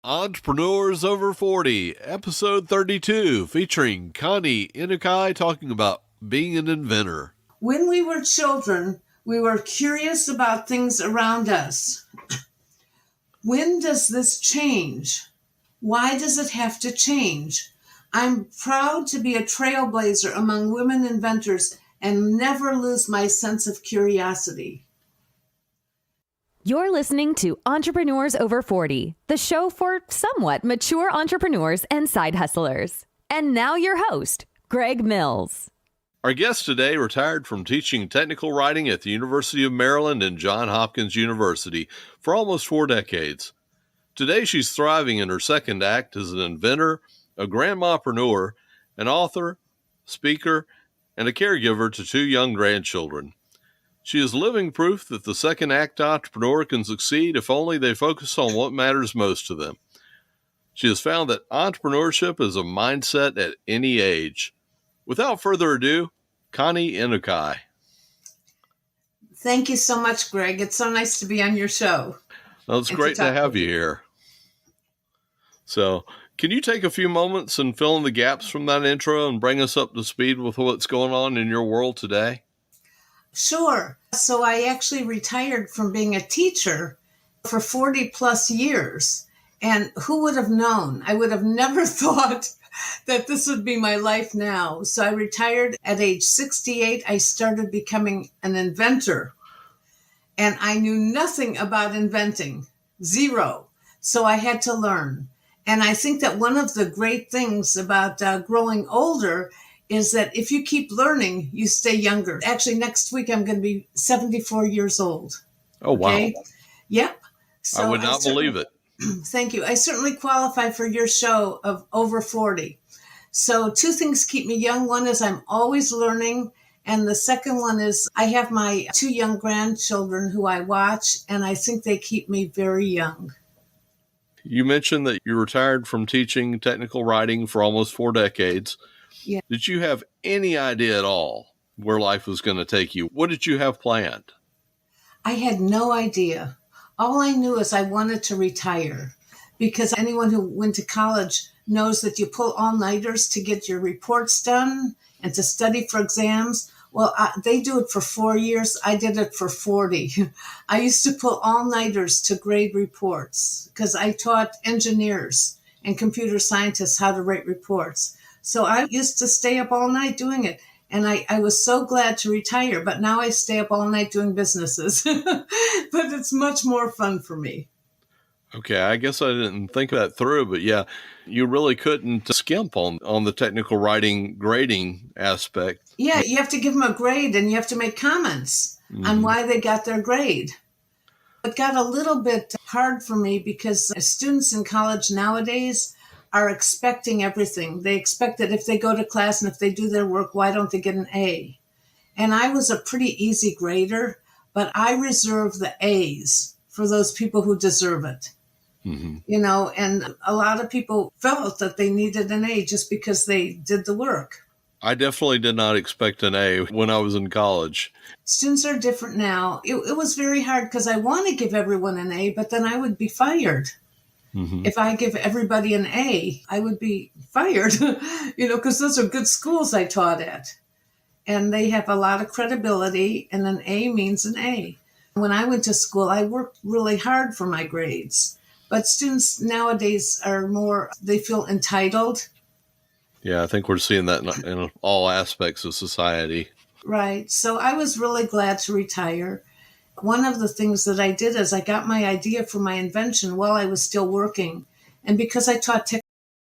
Entrepreneurs Over 40, Episode 32, featuring Connie, Inukai, talking about being an inventor. When we were children, we were curious about things around us. When does this change? Why does it have to change? I'm proud to be a trailblazer among women inventors and never lose my sense of curiosity. You're listening to Entrepreneurs Over 40, the show for somewhat mature entrepreneurs and side hustlers. And now your host, Greg Mills. Our guest today retired from teaching technical writing at the University of Maryland and Johns Hopkins University for almost 4 decades. Today she's thriving in her second act as an inventor, a grandmapreneur, an author, speaker, and a caregiver to 2 young grandchildren. She is living proof that the second act entrepreneur can succeed if only they focus on what matters most to them. She has found that entrepreneurship is a mindset at any age. Without further ado, Connie Inukai. Thank you so much, Greg. It's so nice to be on your show. Well, it's great to have you here. So, can you take a few moments and fill in the gaps from that intro and bring us up to speed with what's going on in your world today? Sure. So I actually retired from being a teacher for 40 plus years. And who would have known? I would have never thought that this would be my life now. So I retired at age 68. I started becoming an inventor. And I knew nothing about inventing, zero. So I had to learn. And I think that one of the great things about growing older is that if you keep learning, you stay younger. Actually, next week, I'm going to be 74 years old. Oh, wow. Okay? Yep. So I would not believe it. Thank you. I certainly qualify for your show of over 40. So 2 things keep me young. One is I'm always learning. And the second one is I have my 2 young grandchildren who I watch, and I think they keep me very young. You mentioned that you retired from teaching technical writing for almost 4 decades. Yeah. Did you have any idea at all where life was going to take you? What did you have planned? I had no idea. All I knew is I wanted to retire because anyone who went to college knows that you pull all-nighters to get your reports done and to study for exams. Well, they do it for 4 years. I did it for 40. I used to pull all-nighters to grade reports because I taught engineers and computer scientists how to write reports. So I used to stay up all night doing it. And I was so glad to retire, but now I stay up all night doing businesses. But it's much more fun for me. Okay, I guess I didn't think that through, but yeah, you really couldn't skimp on the technical writing grading aspect. Yeah, you have to give them a grade and you have to make comments on why they got their grade. It got a little bit hard for me because students in college nowadays are expecting everything. They expect that if they go to class and if they do their work, why don't they get an A? And I was a pretty easy grader, but I reserve the A's for those people who deserve it. Mm-hmm. You know, and a lot of people felt that they needed an A just because they did the work. I definitely did not expect an A when I was in college. Students are different now. It was very hard because I want to give everyone an A, but then I would be fired. Mm-hmm. If I give everybody an A, I would be fired, because those are good schools I taught at. And they have a lot of credibility, and an A means an A. When I went to school, I worked really hard for my grades. But students nowadays they feel entitled. Yeah, I think we're seeing that in all aspects of society. Right. So I was really glad to retire. One of the things that I did is I got my idea for my invention while I was still working. And because I taught